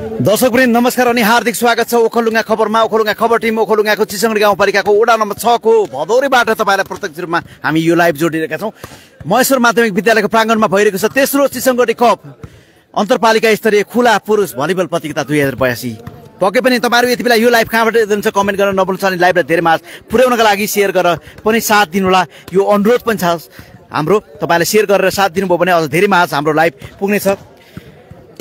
दर्शकवृन्द नमस्कार अनि हार्दिक स्वागत छ ओखलढुङ्गा खबरमा। ओखलढुङ्गा खबर टिम ओखलढुङ्गाको चिसङ्गडी गाउँपालिकाको वडा नम्बर 6 को भदौरेबाट तपाईलाई प्रत्यक्ष रूपमा हामी यो लाइभ जोडिरहेका छौं। महेश्वर माध्यमिक विद्यालयको प्राङ्गणमा भइरहेको छ तेस्रो चिसङ्गडी कप अन्तरपालिका स्तरीय खुला पुरुष भलिबल प्रतियोगिता 2082। पक्कै पनि तपाईहरु यति बेला यो लाइभ कहाँबाट हेर्नुहुन्छ कमेन्ट गर्न नभुल्नुहोस् अनि लाइभलाई धेरै मास पुर्याउनका लागि शेयर गरेर पनि साथ दिनुहोला। यो अनुरोध पनि छ हाम्रो, तपाईले शेयर गरेर साथ दिनुभयो भने अझ धेरै मास हाम्रो लाइभ पुग्नेछ।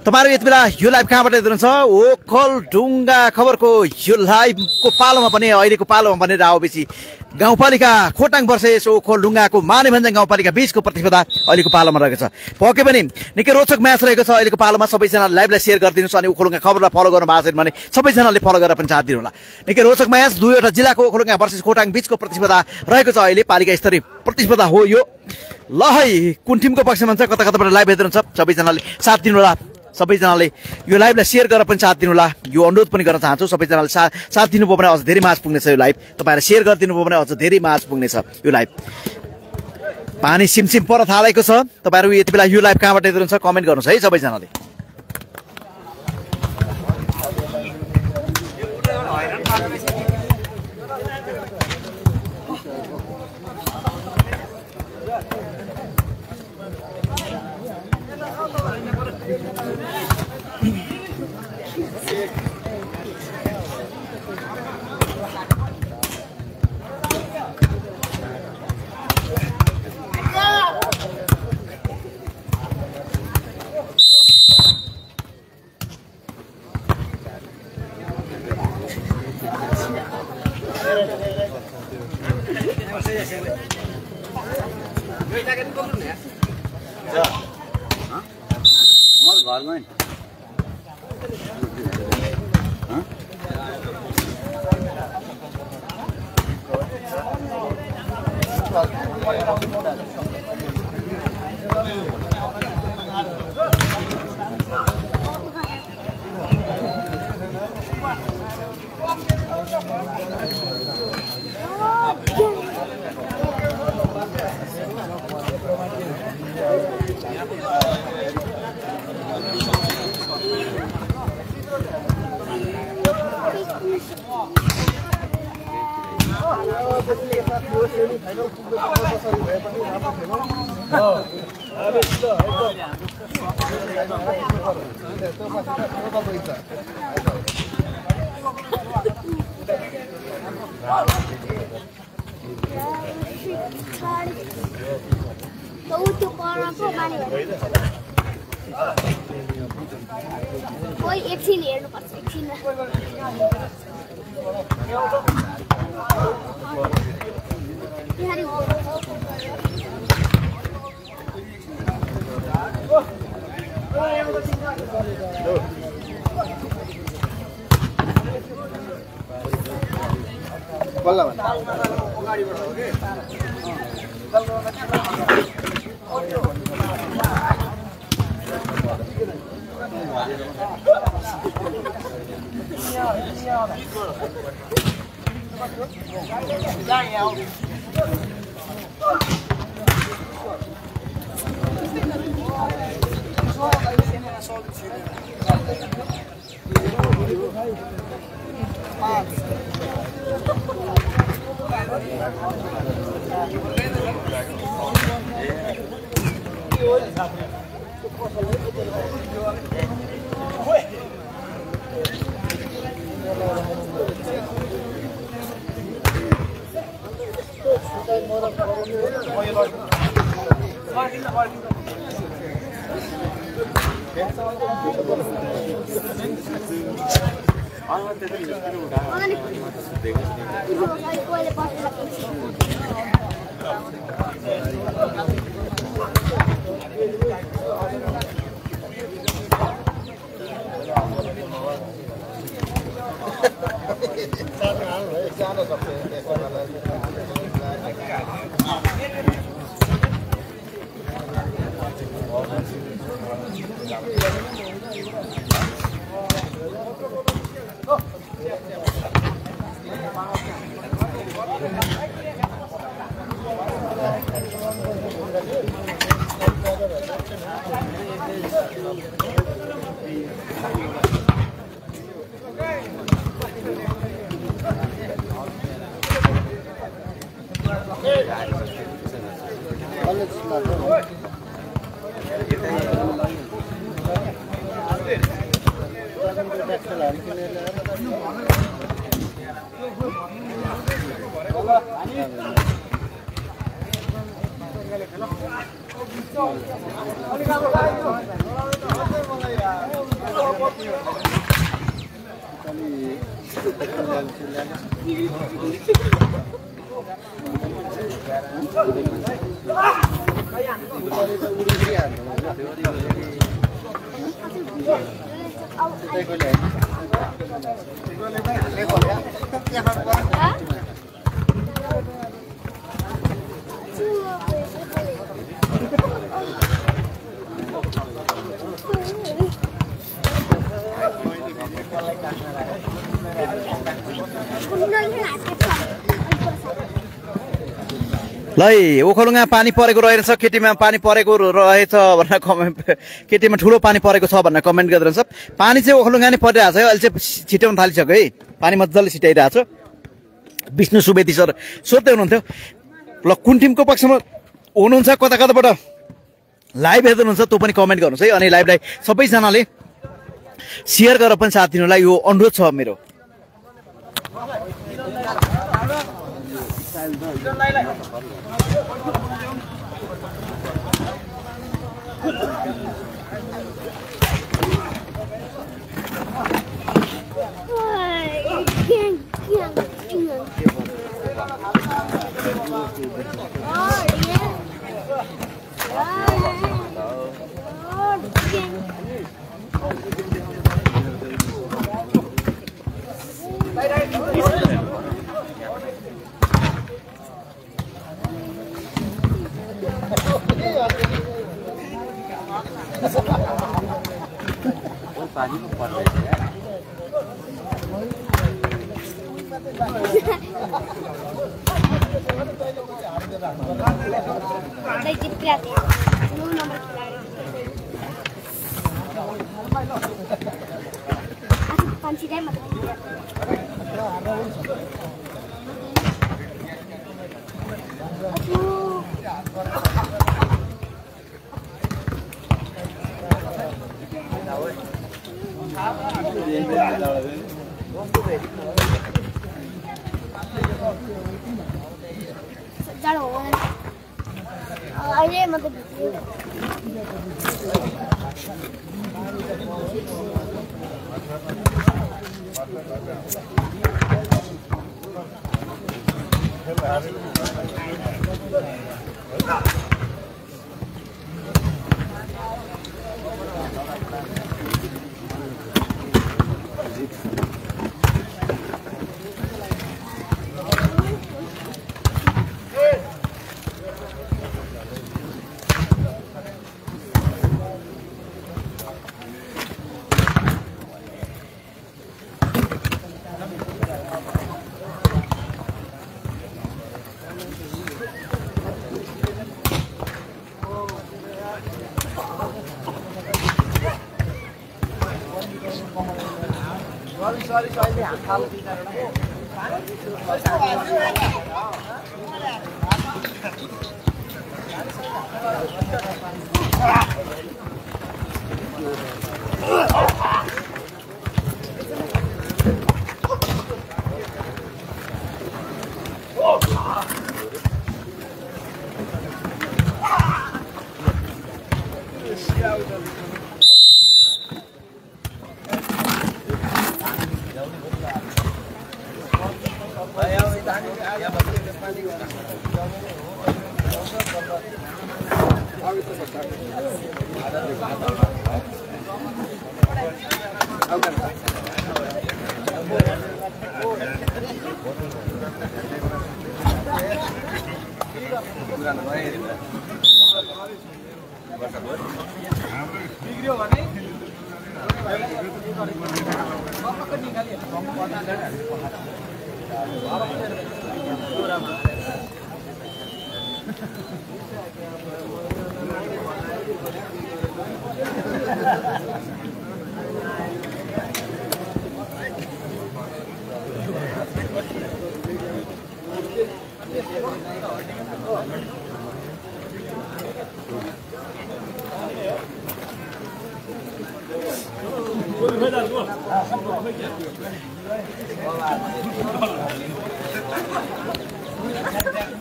तपाईहरु यति बेला यो लाइभ कहाँबाट हेर्नुहुन्छ? ओखलढुङ्गा खबरको यो लाइभको पालोमा पनि अहिलेको पालोमा पनि रावबेसी गाउँपालिका खोटाङ वर्सेस ओखलढुङ्गाको मानेभन्ज्याङ गाउँपालिका बीचको प्रतिस्पर्धा अहिलेको पालोमा रहेको छ। पक्कै पनि निकै रोचक म्याच रहेको छ अहिलेको पालोमा। सबैजना लाइभलाई शेयर गरिदिनुहोस् अनि ओखलढुङ्गा खबरलाई फलो गर्नु भएको छैन भने सबैजनाले फलो गरेर पनि साथ दिनु होला। निकै रोचक म्याच, दुईवटा जिल्लाको ओखलढुङ्गा वर्सेस खोटाङ बीचको प्रतिस्पर्धा रहेको छ। अहिले पालिका स्तरीय प्रतिस्पर्धा हो यो। ल है कुन टिमको पक्षमा छ, कता कताबाट लाइभ हेर्नुहुन्छ सबैजनाले साथ दिनु होला। सबैजनाले यो लाइभलाई शेयर गरेर पनि साथ दिनुहोला। यो अनुरोध पनि गर्न चाहन्छु, सबैजनाले साथ दिनुभयो भने अझ धेरै मास पुग्नेछ यो लाइभ। तपाईहरुले शेयर गरिदिनु भयो भने अझ धेरै मास पुग्नेछ यो लाइभ। पानी सिमसिम पर थालेको छ। तपाईहरु यति बेला यो लाइभ कहाँबाट हेर्नुहुन्छ कमेन्ट गर्नुहोस् है सबैजनाले। लै ओखलुङा पानी परेको रहेछ केटीमा पानी परेको रहेछ भनेर कमेन्ट केटीमा ठुलो पानी परेको छ भनेर कमेन्ट गरिरहन्छ पानी चाहिँ ओखलुङा नै परिरहेको छ है अहिले चाहिँ छिटाउन थालिसक्यो है पानी मजाले छिटाइरहेको छ विष्णु सुवेदी सर सोध्दै हुनुहुन्थ्यो ल कुन टिमको पक्षमा हुनुहुन्छ कता कताबाट लाइभ हेर्नुहुन्छ त्यो पनि कमेन्ट गर्नुहोस् है अनि लाइभलाई सबैजनाले शेयर गरेर पनि साथ दिनुलाई यो अनुरोध छ मेरो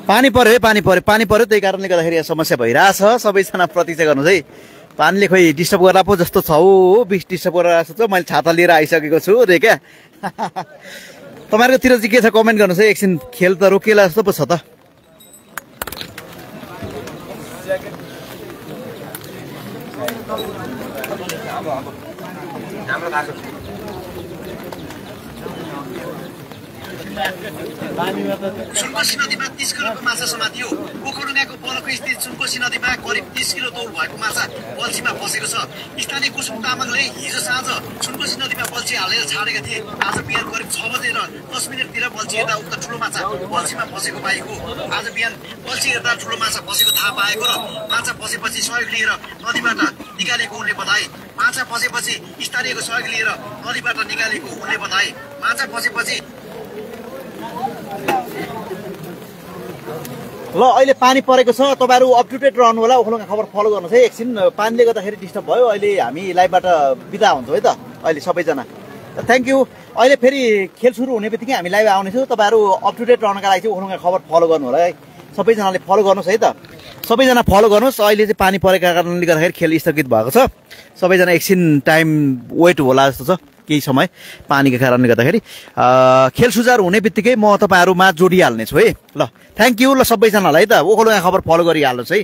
पानी पर्यो है, पानी पर्यो त्यही कारणले गर्दाखेरि यहाँ समस्या भइरहेछ। सबैजना प्रतीक्षा गर्नुहोस् है। पानीले खोइ डिस्टर्ब गर्ला पो जस्तो छ हो, डिस्टर्ब गरेर जस्तो छ। मैले छाता लिएर आइसकेको छु रे क्या। तपाईँहरूकोतिर चाहिँ के छ कमेन्ट गर्नुहोस् है। एकछिन खेल त रोकिएला जस्तो पो छ त। सुनकोशी नदीमा 30 किलोको माछा समातियो। ओखलढुङ्गाको बलको स्थित सुनकोशी नदीमा करिब 30 किलो तौल भएको माछा बल्छीमा फसेको छ। स्थानीय कुसुम तामाङले हिजो साँझ सुनकोशी नदीमा बल्छी हालेर छाडेका थिए। आज बिहान करिब 6 बजेर 10 मिनटतिर बल्छी हेर्दा उक्त ठुलो माछा बल्छीमा फसेको पाइएको। आज बिहान बल्छी हेर्दा ठुलो माछा फसेको थाहा पाएको र माछा फसेपछि सहयोग लिएर नदीबाट निकालेको उनले बताए। माछा फसेपछि स्थानीयको सहयोग लिएर नदीबाट निकालेको उनले बताए। माछा फसेपछि ल अहिले पानी परेको छ। तपाईँहरू अप टु डेट रहनु होला। ओखलढुङ्गा खबर फलो गर्नुहोस् है। एकछिन पानीले गर्दाखेरि डिस्टर्ब भयो। अहिले हामी लाइभबाट बिदा हुन्छौँ है त अहिले सबैजना। Thank you. अहिले फेरि खेल सुरु हुने बित्तिकै हामी लाइभ आउनेछौँ। तपाईँहरू अप टु डेट रहनका लागि चाहिँ ओखलढुङ्गा खबर फलो गर्नु होला है। सबैजनाले फलो गर्नुहोस् है त। सबैजना फलो गर्नुहोस्। अहिले चाहिँ पानी परेका कारणले गर्दाखेरि खेल स्थगित भएको छ। सबैजना एकछिन टाइम वेट होला जस्तो छ। केही समय पानीको कारणले गर्दाखेरि खेल सुचारू हुने बित्तिकै म तपाईँहरूमा जोडिहाल्ने छु है। ल थ्याङ्क यू। ल सबैजनालाई है त ओखलढुङ्गा खबर फलो गरिहाल्नुहोस् है।